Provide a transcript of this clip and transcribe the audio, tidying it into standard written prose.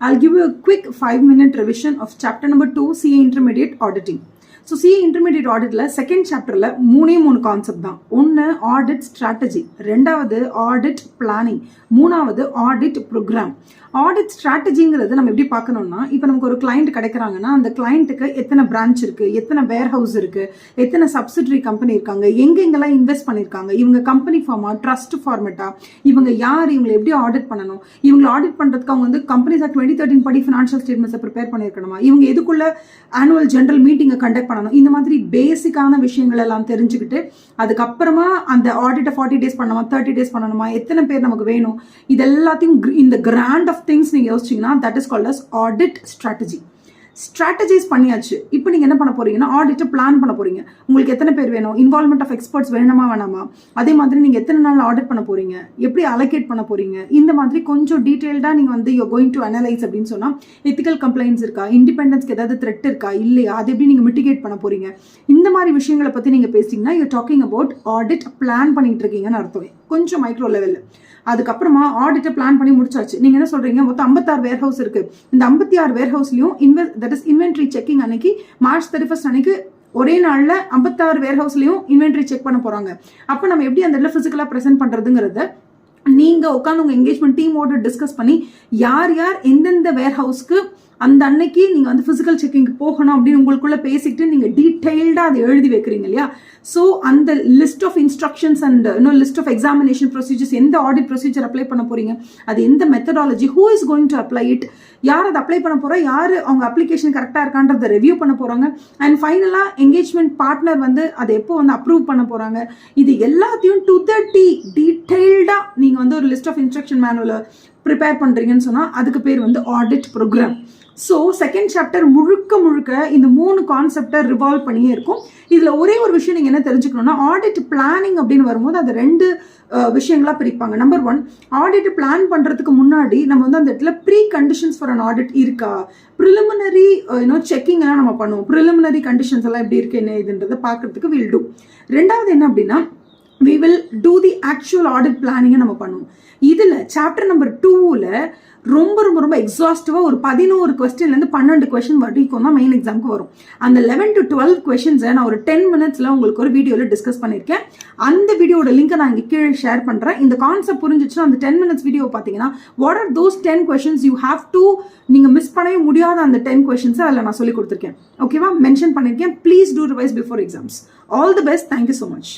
I'll give you a quick 5-minute revision of chapter number 2, CA Intermediate Auditing. So CA intermediate ஆடிட்டில் second சாப்டரில் மூணு concept தான். ஒன்று audit strategy, ரெண்டாவது audit planning, மூணாவது audit programme. Audit ஸ்ட்ராட்டஜிங்கிறது நம்ம எப்படி பார்க்கணும்னா, இப்போ நமக்கு ஒரு கிளைண்ட் கிடைக்கிறாங்கன்னா அந்த கிளைண்ட்டுக்கு எத்தனை பிரான்ச் இருக்குது, எத்தனை வேர் ஹவுஸ் இருக்குது, எத்தனை சப்சிடரி கம்பெனி இருக்காங்க, எங்கெங்கெல்லாம் இன்வெஸ்ட் பண்ணியிருக்காங்க, இவங்க கம்பெனி ஃபார்மா, ட்ரஸ்ட் ஃபார்மேட்டா, இவங்க யார், இவங்களை எப்படி ஆடிட் பண்ணணும், இவங்களை ஆடிட் பண்ணுறதுக்கு அவங்க வந்து கம்பெனிஸ் ஆக்ட் 2013 படி ஃபினான்ஷியல் ஸ்டேட்மெண்ட்ஸை ப்ரிப்பேர் பண்ணியிருக்கணுமா, இவங்க எதுக்குள்ள ஆனுவல் ஜெனரல் மீட்டிங்கை கண்டக்ட் பண்ணணும், இந்த மாதிரி பேசிக்கான விஷயங்கள் எல்லாம் தெரிஞ்சுக்கிட்டு அதுக்கப்புறமா அந்த ஆடிட்டை 40 days பண்ணணுமா, 30 days பண்ணணுமா, எத்தனை பேர் நமக்கு வேணும், இது எல்லாத்தையும் இந்த கிராண்ட் ஆஃப் திங்ஸ் நீங்க யோசிச்சீங்கன்னா that is called as audit strategy. Strategise பண்ணியாச்சு. இப்போ நீங்க என்ன பண்ண போறீங்கன்னா ஆடிட்டை பிளான் பண்ண போறீங்க. உங்களுக்கு எத்தனை பேர் வேணும், இன்வால்மெண்ட் ஆஃப் எக்ஸ்பர்ட்ஸ் வேணுமா வேணாமா, அதே மாதிரி நீங்க எத்தனை நாள் ஆடிட் பண்ண போறீங்க, எப்படி அலோகேட் பண்ண போறீங்க, இந்த மாதிரி கொஞ்சம் டீடைல்டா நீங்க வந்து யூ கோயிங் டு அனலைஸ் அப்படின்னு சொன்னா எத்திக்கல் கம்ப்ளைண்ட்ஸ் இருக்கா, இண்டிபெண்டன்ஸ்க்கு ஏதாவது த்ரெட் இருக்கா இல்லையா, அதை எப்படி நீங்க மிட்டிகேட் பண்ண போறீங்க, இந்த மாதிரி விஷயங்களை பத்தி நீங்க பேசிங்கன்னா you talking about audit plan பண்ணிட்டு இருக்கீங்கன்னு அர்த்தம். கொஞ்சம் மைக்ரோ லெவல்ல. அதுக்கப்புறமா ஆடிட்டை பிளான் பண்ணி முடிச்சாச்சு. நீங்க என்ன சொல்றீங்க, மொத்தம் 56 வேர் ஹவுஸ் இருக்கு. இந்த 56 வேர் ஹவுஸ்லயும் இன்வென்ட்ரி செக்கிங் அன்னைக்கு March 31 அன்னைக்கு ஒரே நாள்ல 56 வேர் ஹவுஸ்லயும் இன்வென்ட்ரி செக் பண்ண போறாங்க. அப்ப நம்ம எப்படி அந்த இடத்துல பிசிக்கலா பிரசென்ட் பண்றதுங்கிறத நீங்க உட்காந்து உங்க என்கேஜ்மெண்ட் டீமோட டிஸ்கஸ் பண்ணி யார் யார் எந்தெந்த வேர் ஹவுஸ்க்கு அந்த அன்னைக்கு நீங்க வந்து பிசிக்கல் செக்கிங் போகணும் அப்படின்னு உங்களுக்குள்ள பேசிட்டு நீங்க டீடைல்டா அதை எழுதி வைக்கிறீங்க இல்லையா. ஸோ அந்த list of instructions and list of examination procedures, எந்த ஆடிட் ப்ரொசீஜர் அப்ளை பண்ண போறீங்க, அது எந்த methodology, who is going to apply it, யார் அதை அப்ளை பண்ண போறா, யார் அவங்க அப்ளிகேஷன் கரெக்டாக இருக்கான்றதை ரிவ்யூ பண்ண போறாங்க, அண்ட் ஃபைனலா என்கேஜ்மெண்ட் பார்ட்னர் வந்து அதை எப்போ வந்து அப்ரூவ் பண்ண போறாங்க, இது எல்லாத்தையும் டு த டி டீடைல்டா நீங்க வந்து ஒரு லிஸ்ட் ஆஃப் இன்ஸ்ட்ரக்ஷன் மேனுவலை ப்ரிப்பேர் பண்றீங்கன்னு சொன்னா அதுக்கு பேர் வந்து audit programme. So second chapter முழுக்க இந்த 3 கான்செப்டை ரிவால்வ் பண்ணியே இருக்கும். இதுல ஒரே ஒரு விஷயம் நீங்க என்ன தெரிஞ்சுக்கணும்னா, ஆடிட் பிளானிங் அப்படின்னு வரும்போது அது 2 விஷயங்களா பிரிப்பாங்க. நம்பர் 1, ஆடிட் பிளான் பண்றதுக்கு முன்னாடி நம்ம வந்து அந்த இடத்துல pre conditions for an audit இருக்கா, ப்ரிலிமினரி செக்கிங் எல்லாம் நம்ம பண்ணுவோம், ப்ரிலிமினரி கண்டிஷன்ஸ் எல்லாம் எப்படி இருக்கு என்ன இதுன்றதை பார்க்கறதுக்கு வில் டூ. ரெண்டாவது என்ன அப்படின்னா we will do the actual audit planning நம்ம பண்ணுவோம். இதுல சாப்டர் நம்பர் 2ல ரொம்ப எக்ஸாஸ்டிவா ஒரு 11 கொஸ்டின்ல இருந்து 12 கொஸ்டின் வரைக்கும் தான் மெயின் எக்ஸாம்க்கு வரும். அந்த 11 to 12 கொஸ்டின்ஸை நான் ஒரு 10 minutesல உங்களுக்கு ஒரு வீடியோல டிஸ்கஸ் பண்ணியிருக்கேன். அந்த வீடியோட லிங்கை நான் இங்க கீழே ஷேர் பண்றேன். இந்த கான்செப்ட் புரிஞ்சிச்சுன்னா அந்த 10 minutes வீடியோ பாத்தீங்கன்னா what are those 10 questions you have to நீங்க மிஸ் பண்ணவே முடியாத அந்த 10 questions அதில் நான் சொல்லி கொடுத்துருக்கேன். ஓகேவா, மென்ஷன் பண்ணிருக்கேன். Please do revise before exams. All the best. Thank you so much.